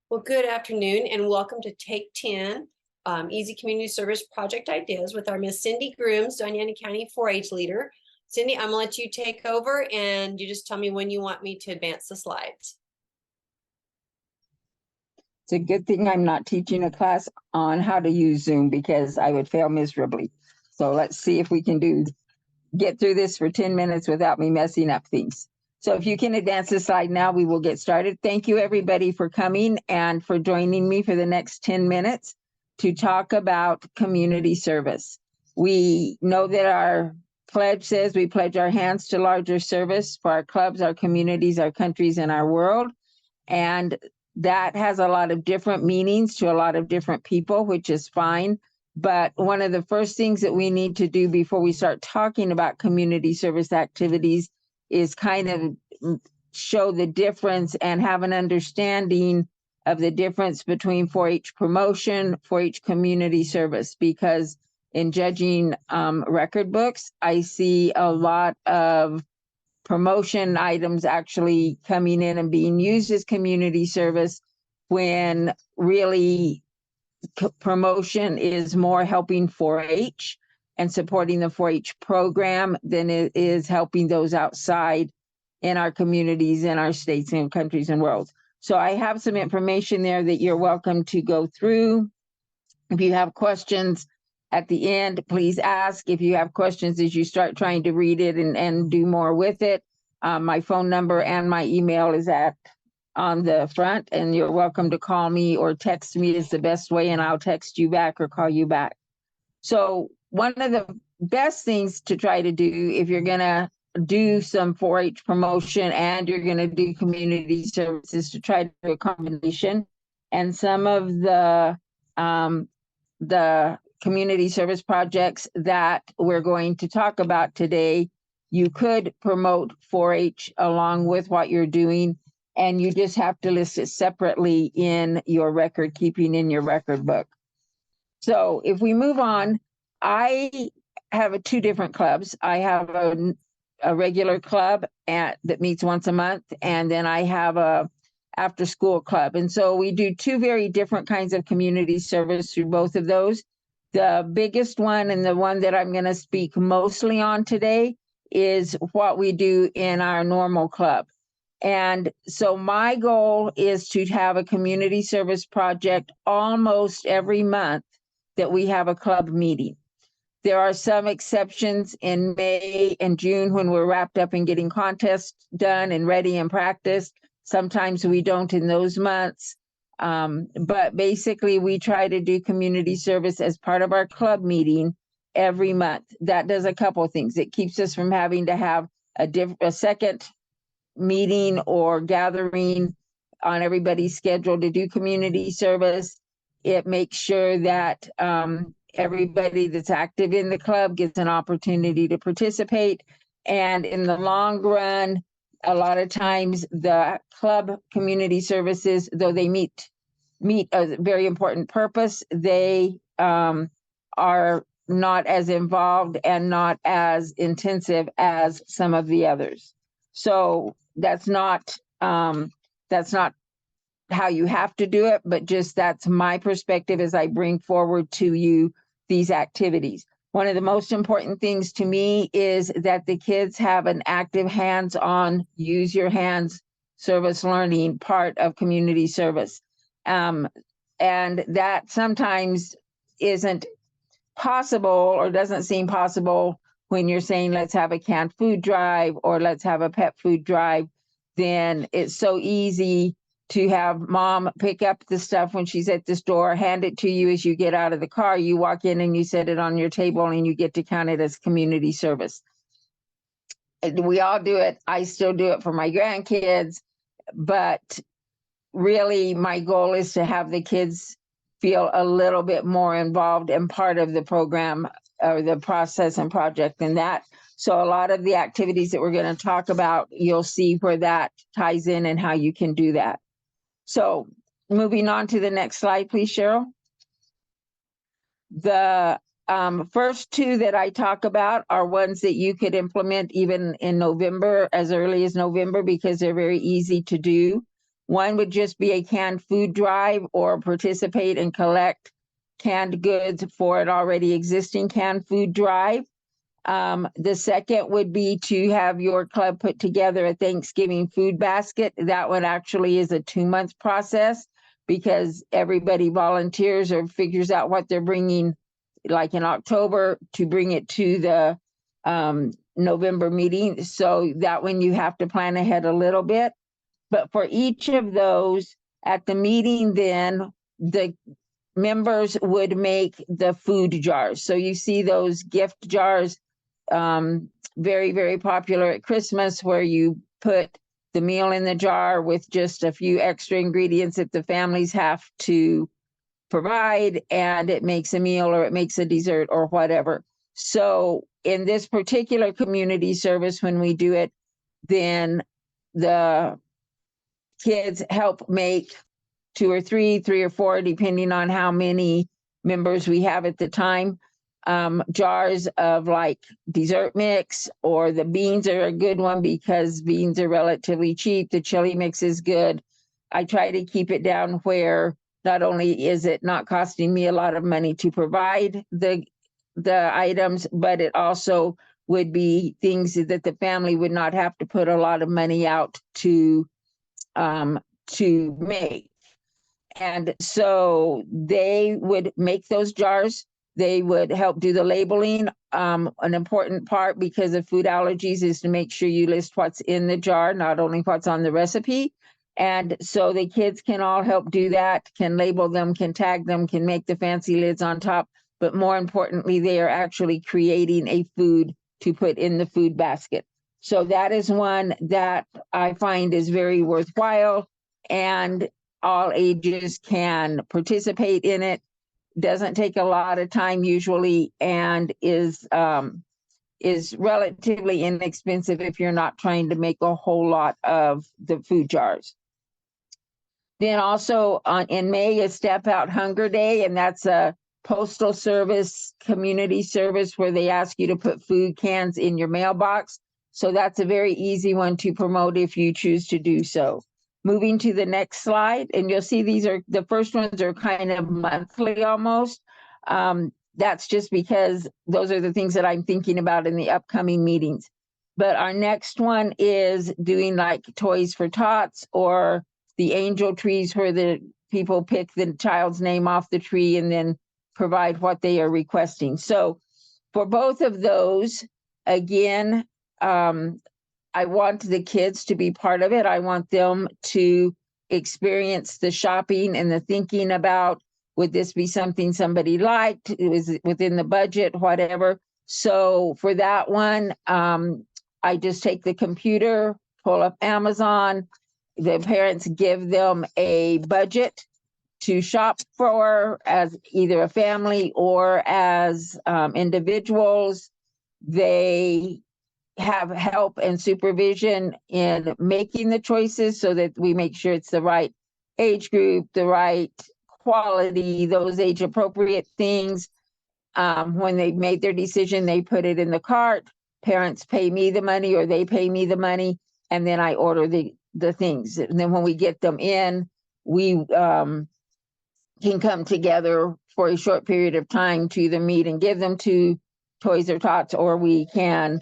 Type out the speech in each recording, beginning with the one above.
Well, good afternoon and welcome to Take 10, Easy Community Service Project Ideas with our Miss Cindy Grooms, Doña Ana County 4-H leader. Cindy, I'm gonna let you take over and you just tell me when you want me to advance the slides. It's a good thing I'm not teaching a class on how to use Zoom because I would fail miserably. So let's see if we can get through this for 10 minutes without me messing up things. So if you can advance the slide now, we will get started. Thank you everybody for coming and for joining me for the next 10 minutes to talk about community service. We know that our pledge says we pledge our hands to larger service for our clubs, our communities, our countries, and our world. And that has a lot of different meanings to a lot of different people, which is fine. But one of the first things that we need to do before we start talking about community service activities is kind of show the difference and have an understanding of the difference between 4-H promotion, 4-H community service, because in judging record books, I see a lot of promotion items actually coming in and being used as community service when really promotion is more helping 4-H and supporting the 4-H program than it is helping those outside in our communities, in our states and countries and worlds. So I have some information there that you're welcome to go through. If you have questions at the end, please ask. If you have questions as you start trying to read it and do more with it, my phone number and my email is on the front, and you're welcome to call me or text me is the best way, and I'll text you back or call you back. So one of the best things to try to do if you're gonna do some 4-H promotion and you're gonna do community services to try to do a combination. And some of the community service projects that we're going to talk about today, you could promote 4-H along with what you're doing, and you just have to list it separately in your record keeping in your record book. So if we move on, I have two different clubs. I have a regular club that meets once a month, and then I have a after school club. And so we do two very different kinds of community service through both of those. The biggest one and the one that I'm going to speak mostly on today is what we do in our normal club. And so my goal is to have a community service project almost every month that we have a club meeting. There are some exceptions in May and June when we're wrapped up in getting contests done and ready and practiced. Sometimes we don't in those months. But basically we try to do community service as part of our club meeting every month. That does a couple of things. It keeps us from having to have a second meeting or gathering on everybody's schedule to do community service. It makes sure that everybody that's active in the club gets an opportunity to participate. And in the long run, a lot of times the club community services, though they meet a very important purpose, they are not as involved and not as intensive as some of the others. So that's not how you have to do it, but just that's my perspective as I bring forward to you these activities. One of the most important things to me is that the kids have an active hands-on, use your hands service learning part of community service. And that sometimes isn't possible or doesn't seem possible when you're saying, let's have a canned food drive or let's have a pet food drive. Then it's so easy to have mom pick up the stuff when she's at the store, hand it to you as you get out of the car, you walk in and you set it on your table and you get to count it as community service. We all do it. I still do it for my grandkids, but really my goal is to have the kids feel a little bit more involved and part of the program or the process and project than that. So a lot of the activities that we're going to talk about, you'll see where that ties in and how you can do that. So moving on to the next slide, please, Cheryl. The first two that I talk about are ones that you could implement even in November, as early as November, because they're very easy to do. One would just be a canned food drive or participate and collect canned goods for an already existing canned food drive. The second would be to have your club put together a Thanksgiving food basket. That one actually is a 2-month process because everybody volunteers or figures out what they're bringing, like in October, to bring it to the November meeting. So that one you have to plan ahead a little bit. But for each of those at the meeting, then the members would make the food jars. So you see those gift jars, very, very popular at Christmas, where you put the meal in the jar with just a few extra ingredients that the families have to provide, and it makes a meal or it makes a dessert or whatever. So in this particular community service, when we do it, then the kids help make 2 or 3, 3 or 4, depending on how many members we have at the time, jars of like dessert mix, or the beans are a good one because beans are relatively cheap. The chili mix is good. I try to keep it down where not only is it not costing me a lot of money to provide the items, but it also would be things that the family would not have to put a lot of money out to make. And so they would make those jars. They would help do the labeling. An important part, because of food allergies, is to make sure you list what's in the jar, not only what's on the recipe. And so the kids can all help do that, can label them, can tag them, can make the fancy lids on top. But more importantly, they are actually creating a food to put in the food basket. So that is one that I find is very worthwhile, and all ages can participate in it. Doesn't take a lot of time usually, and is relatively inexpensive if you're not trying to make a whole lot of the food jars. Then also in May is Step Out Hunger Day, and that's a postal service community service where they ask you to put food cans in your mailbox. So that's a very easy one to promote if you choose to do so. Moving to the next slide, and you'll see these are, the first ones are kind of monthly almost. That's just because those are the things that I'm thinking about in the upcoming meetings. But our next one is doing like Toys for Tots, or the angel trees, where the people pick the child's name off the tree and then provide what they are requesting. So for both of those, again, I want the kids to be part of it. I want them to experience the shopping and the thinking about, would this be something somebody liked? Is it within the budget, whatever. So for that one, I just take the computer, pull up Amazon. The parents give them a budget to shop for as either a family or as individuals. They have help and supervision in making the choices so that we make sure it's the right age group, the right quality, those age appropriate things. When they made their decision, they put it in the cart. Parents pay me the money, or they pay me the money, and then I order the things. And then when we get them in, we can come together for a short period of time to either meet and give them to Toys or Tots, or we can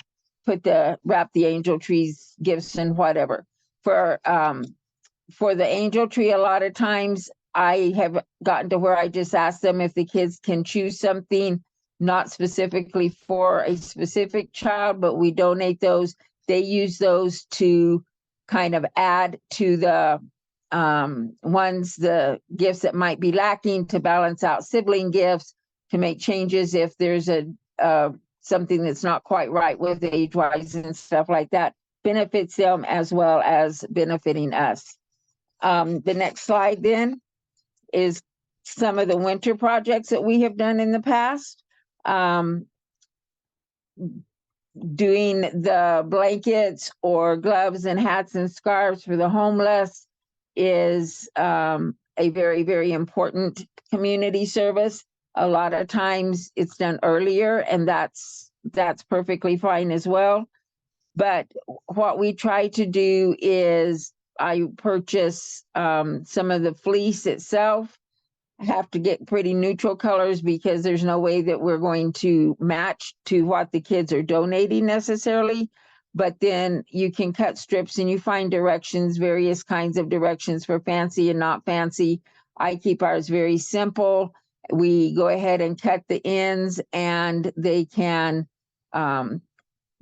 wrap the angel trees, gifts, and whatever. For the angel tree, a lot of times I have gotten to where I just ask them if the kids can choose something, not specifically for a specific child, but we donate those. They use those to kind of add to the the gifts that might be lacking, to balance out sibling gifts, to make changes if there's something that's not quite right with age-wise and stuff like that. Benefits them as well as benefiting us. The next slide then is some of the winter projects that we have done in the past. Doing the blankets or gloves and hats and scarves for the homeless is a very, very important community service. A lot of times it's done earlier, and that's perfectly fine as well. But what we try to do is I purchase some of the fleece itself. I have to get pretty neutral colors because there's no way that we're going to match to what the kids are donating necessarily. But then you can cut strips and you find directions, various kinds of directions for fancy and not fancy. I keep ours very simple. We go ahead and cut the ends, and they can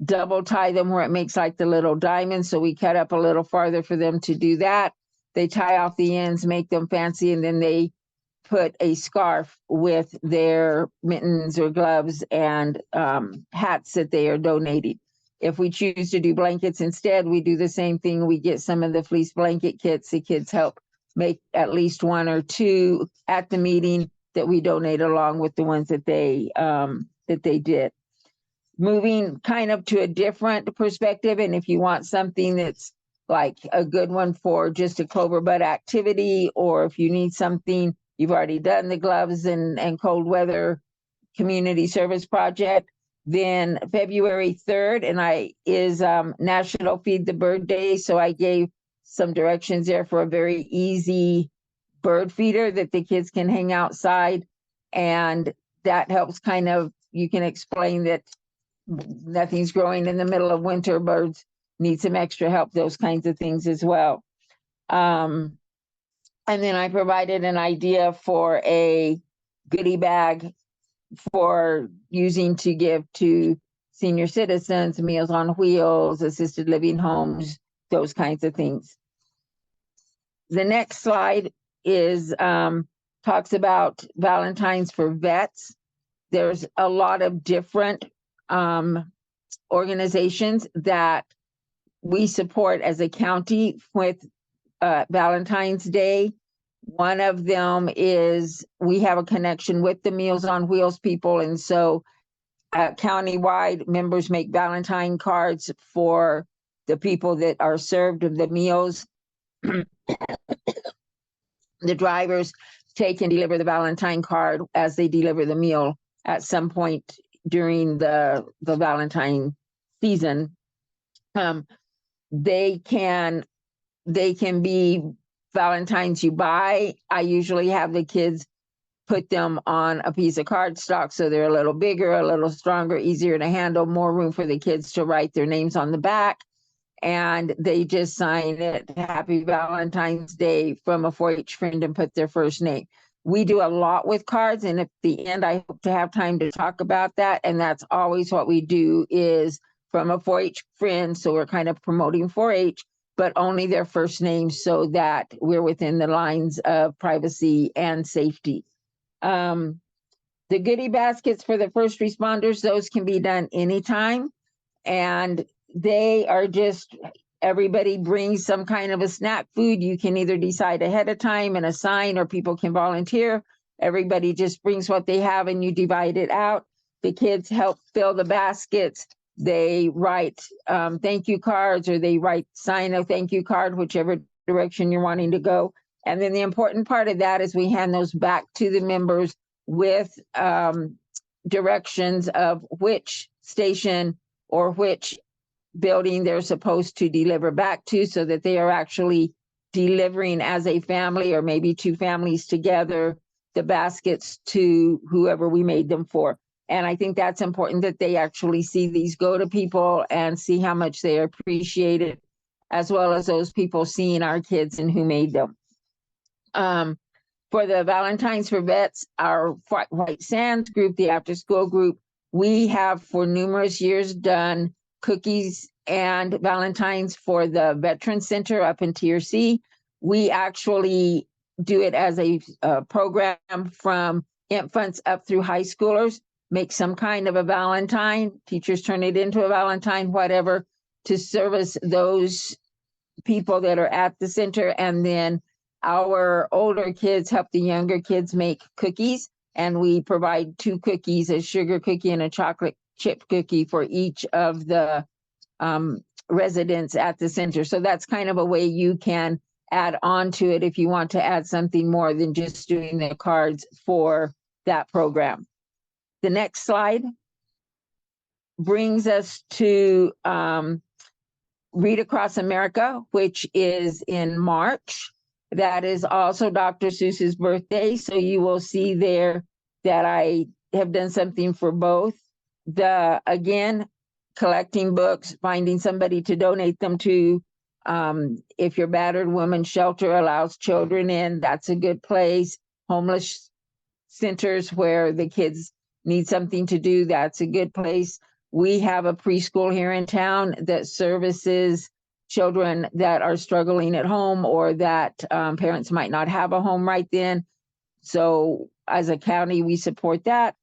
double tie them where it makes like the little diamond. So we cut up a little farther for them to do that. They tie off the ends, make them fancy, and then they put a scarf with their mittens or gloves and hats that they are donating. If we choose to do blankets instead, we do the same thing. We get some of the fleece blanket kits. The kids help make at least one or two at the meeting that we donate along with the ones that they did. Moving kind of to a different perspective, and if you want something that's like a good one for just a Clover Bud activity, or if you need something, you've already done the gloves and cold weather community service project, then February 3rd is National Feed the Bird Day. So I gave some directions there for a very easy bird feeder that the kids can hang outside. And that helps kind of, you can explain that nothing's growing in the middle of winter. Birds need some extra help, those kinds of things as well. And then I provided an idea for a goodie bag for using to give to senior citizens, Meals on Wheels, assisted living homes, those kinds of things. The next slide is talks about Valentine's for vets. There's a lot of different organizations that we support as a county with Valentine's Day. One of them is we have a connection with the Meals on Wheels people, and so countywide members make Valentine cards for the people that are served the meals. The drivers take and deliver the Valentine card as they deliver the meal at some point during the Valentine season. They can be Valentines you buy. I usually have the kids put them on a piece of cardstock so they're a little bigger, a little stronger, easier to handle, more room for the kids to write their names on the back. And they just sign it, Happy Valentine's Day from a 4-H friend, and put their first name. We do a lot with cards, and at the end, I hope to have time to talk about that. And that's always what we do, is from a 4-H friend. So we're kind of promoting 4-H, but only their first name so that we're within the lines of privacy and safety. The goodie baskets for the first responders, those can be done anytime. And they are just, everybody brings some kind of a snack food. You can either decide ahead of time and assign, or people can volunteer. Everybody just brings what they have and you divide it out. The kids help fill the baskets. They write thank you cards, or they sign a thank you card, whichever direction you're wanting to go. And then the important part of that is we hand those back to the members with directions of which station or which building they're supposed to deliver back to, so that they are actually delivering as a family, or maybe two families together, the baskets to whoever we made them for. And I think that's important, that they actually see these go to people and see how much they appreciate it, as well as those people seeing our kids and who made them. For the Valentines for Vets, our White Sands group, the after school group, we have for numerous years done cookies and Valentines for the Veterans Center up in Tier C. We actually do it as a program from infants up through high schoolers, make some kind of a Valentine, teachers turn it into a Valentine, whatever, to service those people that are at the center. And then our older kids help the younger kids make cookies, and we provide 2 cookies, a sugar cookie and a chocolate chip cookie for each of the residents at the center. So that's kind of a way you can add on to it if you want to add something more than just doing the cards for that program. The next slide brings us to Read Across America, which is in March. That is also Dr. Seuss's birthday. So you will see there that I have done something for both. Again, collecting books, finding somebody to donate them to. If your battered woman shelter allows children in, that's a good place. Homeless centers where the kids need something to do, that's a good place. We have a preschool here in town that services children that are struggling at home or that parents might not have a home right then. So as a county, we support that.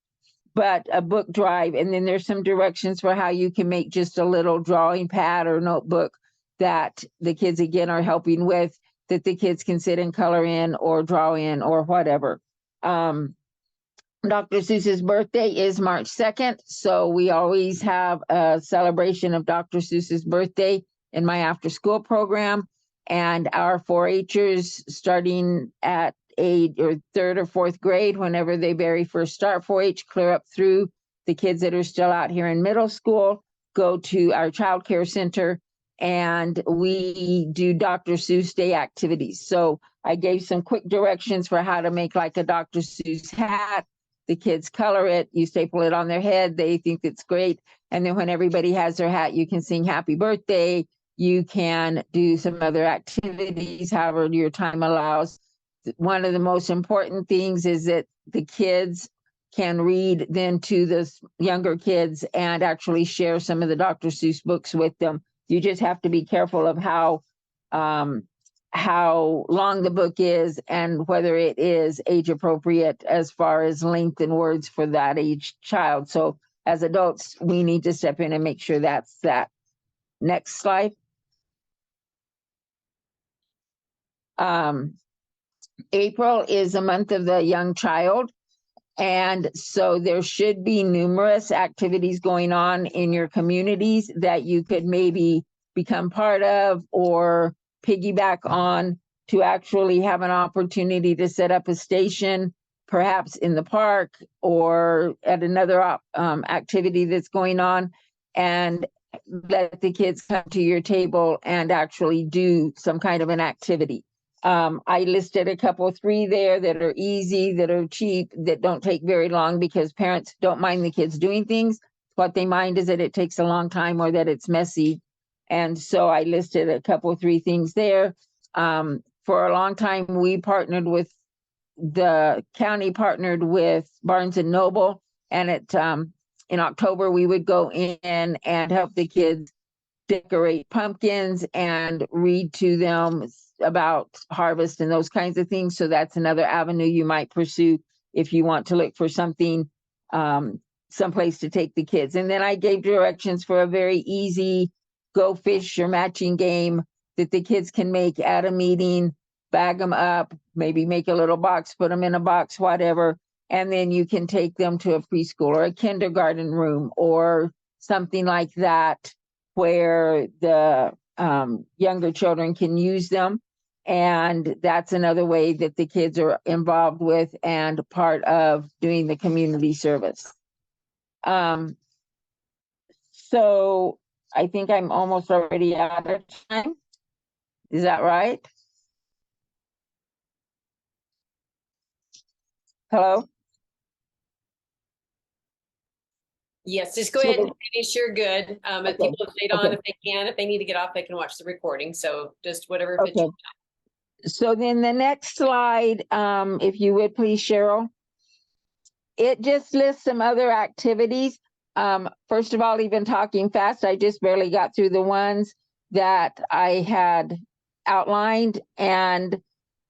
But a book drive, and then there's some directions for how you can make just a little drawing pad or notebook that the kids again are helping with, that the kids can sit and color in or draw in or whatever. Dr. Seuss's birthday is March 2nd, so we always have a celebration of Dr. Seuss's birthday in my after school program. And our 4-Hers starting at third or fourth grade, whenever they very first start 4-H, clear up through the kids that are still out here in middle school, go to our child care center, and we do Dr. Seuss Day activities. So I gave some quick directions for how to make like a Dr. Seuss hat. The kids color it, you staple it on their head, they think it's great. And then when everybody has their hat, you can sing happy birthday. You can do some other activities, however your time allows. One of the most important things is that the kids can read then to the younger kids and actually share some of the Dr. Seuss books with them. You just have to be careful of how long the book is and whether it is age appropriate as far as length and words for that age child. So as adults, we need to step in and make sure that's that. Next slide. April is a month of the young child. And so there should be numerous activities going on in your communities that you could maybe become part of or piggyback on to actually have an opportunity to set up a station, perhaps in the park or at another activity that's going on, and let the kids come to your table and actually do some kind of an activity. I listed a couple, 3 there that are easy, that are cheap, that don't take very long because parents don't mind the kids doing things. What they mind is that it takes a long time or that it's messy. And so I listed a couple, 3 things there. For a long time, the county partnered with Barnes and Noble, and in October, we would go in and help the kids decorate pumpkins and read to them about harvest and those kinds of things. So that's another avenue you might pursue if you want to look for something, someplace to take the kids. And then I gave directions for a very easy go fish or matching game that the kids can make at a meeting, bag them up, maybe make a little box, put them in a box, whatever. And then you can take them to a preschool or a kindergarten room or something like that, where the younger children can use them. And that's another way that the kids are involved with and part of doing the community service. So I think I'm almost already out of time. Is that right? Hello? Yes, just go So ahead the- and finish. You're good. If Okay, people stayed on, okay. if they can, if they need to get off, they can watch the recording. So just whatever fits. Okay. So then the next slide, if you would please, Cheryl. It just lists some other activities. First of all, even talking fast, I just barely got through the ones that I had outlined. And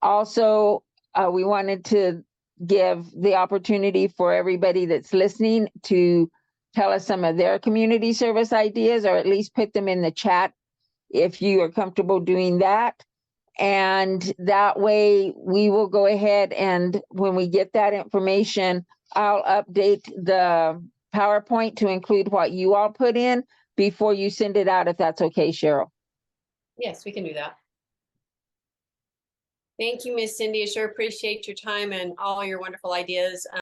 also, we wanted to give the opportunity for everybody that's listening to tell us some of their community service ideas, or at least put them in the chat if you are comfortable doing that. And that way we will go ahead, and when we get that information, I'll update the PowerPoint to include what you all put in before you send it out, if that's okay, Cheryl. Yes, we can do that. Thank you, Miss Cindy. I sure appreciate your time and all your wonderful ideas.